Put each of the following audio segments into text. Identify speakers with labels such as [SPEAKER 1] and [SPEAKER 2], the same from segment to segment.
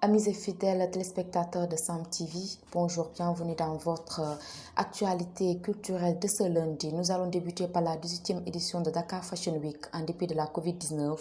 [SPEAKER 1] Amis et fidèles téléspectateurs de Sam TV, bonjour, bienvenue dans votre actualité culturelle de ce lundi. Nous allons débuter par la 18e édition de Dakar Fashion Week en dépit de la Covid-19.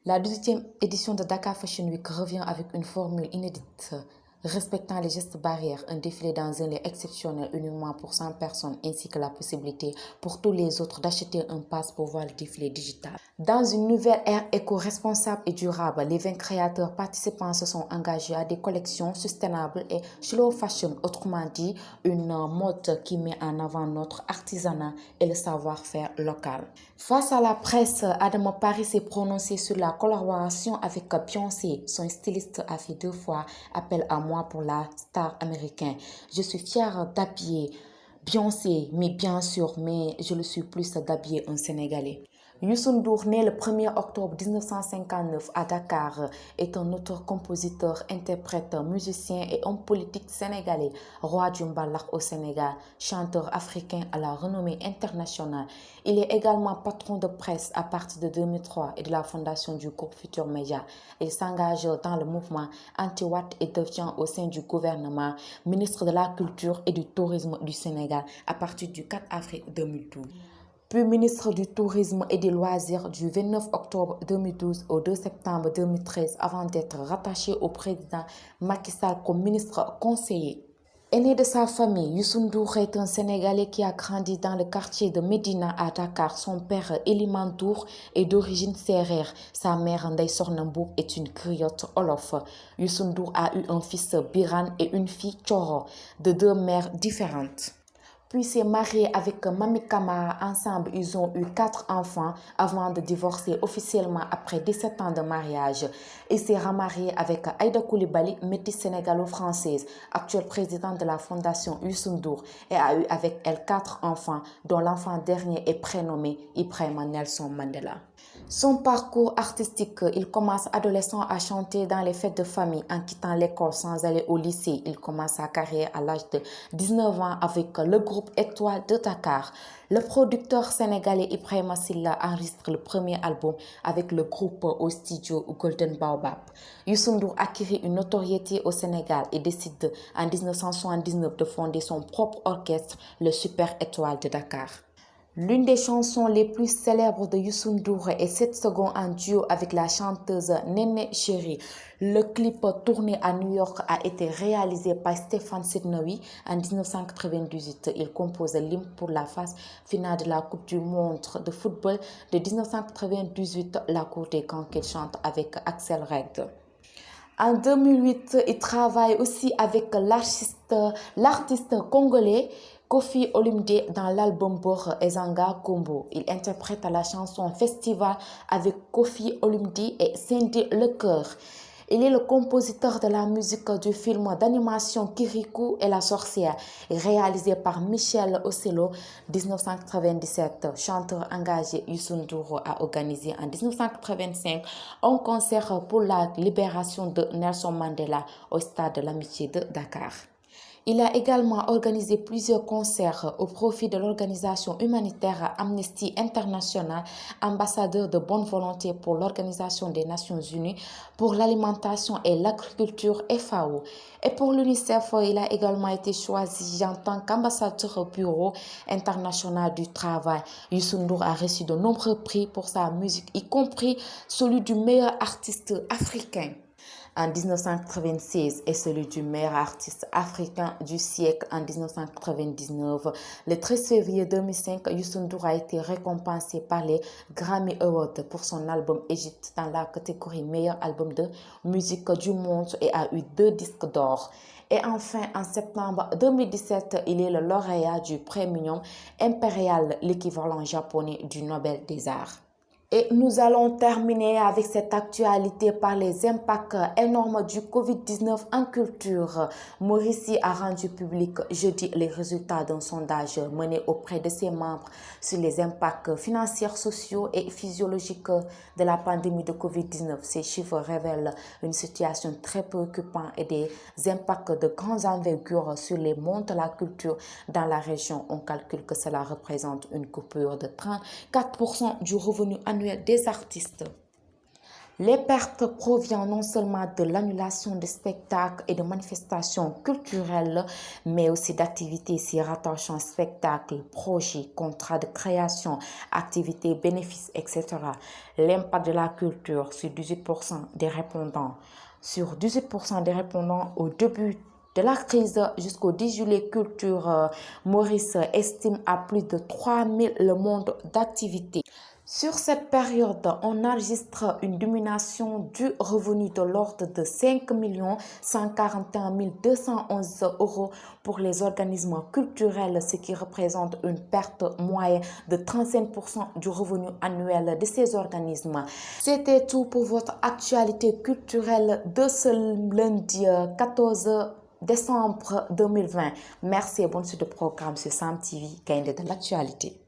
[SPEAKER 1] La 18e édition de Dakar Fashion Week revient avec une formule inédite. Respectant les gestes barrières, un défilé dans un lieu exceptionnel uniquement pour 100 personnes ainsi que la possibilité pour tous les autres d'acheter un pass pour voir le défilé digital. Dans une nouvelle ère éco-responsable et durable, les 20 créateurs participants se sont engagés à des collections sustainables et slow fashion, autrement dit une mode qui met en avant notre artisanat et le savoir-faire local. Face à la presse, Adama Paris s'est prononcé sur la collaboration avec Beyoncé. Son styliste a fait 2 fois appel à moi pour la star américaine. Je suis fière d'habiller Beyoncé, mais bien sûr, mais je le suis plus d'habiller un Sénégalais. Youssou N'Dour, né le 1er octobre 1959 à Dakar, est un auteur, compositeur, interprète, musicien et homme politique sénégalais, roi du mbalax au Sénégal, chanteur africain à la renommée internationale. Il est également patron de presse à partir de 2003 et de la fondation du groupe Futur Média. Il s'engage dans le mouvement anti-Wade et devient au sein du gouvernement ministre de la Culture et du Tourisme du Sénégal à partir du 4 avril 2012. Puis ministre du Tourisme et des Loisirs du 29 octobre 2012 au 2 septembre 2013 avant d'être rattaché au président Macky Sall comme ministre conseiller. Aîné de sa famille, Youssou N'Dour est un Sénégalais qui a grandi dans le quartier de Médina à Dakar. Son père, Eliman Ndour, est d'origine sérère. Sa mère, Ndeye Sokhna Mboup, est une griotte Wolof. Youssou N'Dour a eu un fils, Birane, et une fille, Thioro, de 2 mères différentes. Puis s'est marié avec Mami Camara. Ensemble, ils ont eu 4 enfants avant de divorcer officiellement après 17 ans de mariage. Il s'est remarié avec Aïda Coulibaly, métisse sénégalo-française, actuelle présidente de la fondation Youssou N'Dour, et a eu avec elle 4 enfants, dont l'enfant dernier est prénommé Ibrahima Nelson Mandela. Son parcours artistique, il commence adolescent à chanter dans les fêtes de famille en quittant l'école sans aller au lycée. Il commence sa carrière à l'âge de 19 ans avec le groupe Étoile de Dakar. Le producteur sénégalais Ibrahima Silla enregistre le premier album avec le groupe au studio Golden Baobab. Youssou N'Dour acquérit une notoriété au Sénégal et décide en 1979 de fonder son propre orchestre, le Super Étoile de Dakar. L'une des chansons les plus célèbres de Youssou N'Dour est 7 secondes en duo avec la chanteuse Néné Chéri. Le clip tourné à New York a été réalisé par Stéphane Sednaoui en 1998. Il compose l'hymne pour la phase finale de la Coupe du Monde de football de 1998, la Cour des grands qu'il chante avec Axel Red. En 2008, il travaille aussi avec l'artiste congolais Koffi Olomide dans l'album Bor Ezanga Combo. Il interprète la chanson Festival avec Koffi Olomide et Cindy Lecoeur. Il est le compositeur de la musique du film d'animation Kirikou et la sorcière, réalisé par Michel Ocello, 1997. Chanteur engagé, Youssou N'Dour a organisé en 1985 un concert pour la libération de Nelson Mandela au stade de l'Amitié de Dakar. Il a également organisé plusieurs concerts au profit de l'organisation humanitaire Amnesty International, ambassadeur de bonne volonté pour l'Organisation des Nations Unies pour l'alimentation et l'agriculture FAO. Et pour l'UNICEF, il a également été choisi en tant qu'ambassadeur au Bureau international du travail. Youssou N'Dour a reçu de nombreux prix pour sa musique, y compris celui du meilleur artiste africain en 1996 et celui du meilleur artiste africain du siècle en 1999. Le 13 février 2005, Youssou N'Dour a été récompensé par les Grammy Awards pour son album Égypte dans la catégorie meilleur album de musique du monde et a eu 2 disques d'or. Et enfin, en septembre 2017, il est le lauréat du Premium Impérial, l'équivalent japonais du Nobel des Arts. Et nous allons terminer avec cette actualité par les impacts énormes du Covid-19 en culture. Mauricie a rendu public jeudi les résultats d'un sondage mené auprès de ses membres sur les impacts financiers, sociaux et physiologiques de la pandémie de Covid-19. Ces chiffres révèlent une situation très préoccupante et des impacts de grande envergure sur les mondes de la culture dans la région. On calcule que cela représente une coupure de 34% du revenu annuel des artistes. Les pertes proviennent non seulement de l'annulation de spectacles et de manifestations culturelles, mais aussi d'activités s'y rattachant spectacles, projets, contrats de création, activités, bénéfices, etc. L'impact de la culture sur 18% des répondants. Sur 18% des répondants au début de la crise jusqu'au 10 juillet, Culture Maurice estime à plus de 3000 le monde d'activité. Sur cette période, on enregistre une diminution du revenu de l'ordre de 5 141 211 euros pour les organismes culturels, ce qui représente une perte moyenne de 35% du revenu annuel de ces organismes. C'était tout pour votre actualité culturelle de ce lundi 14 décembre 2020. Merci et bonne suite de programme sur Sam TV, Gaïndé de l'actualité.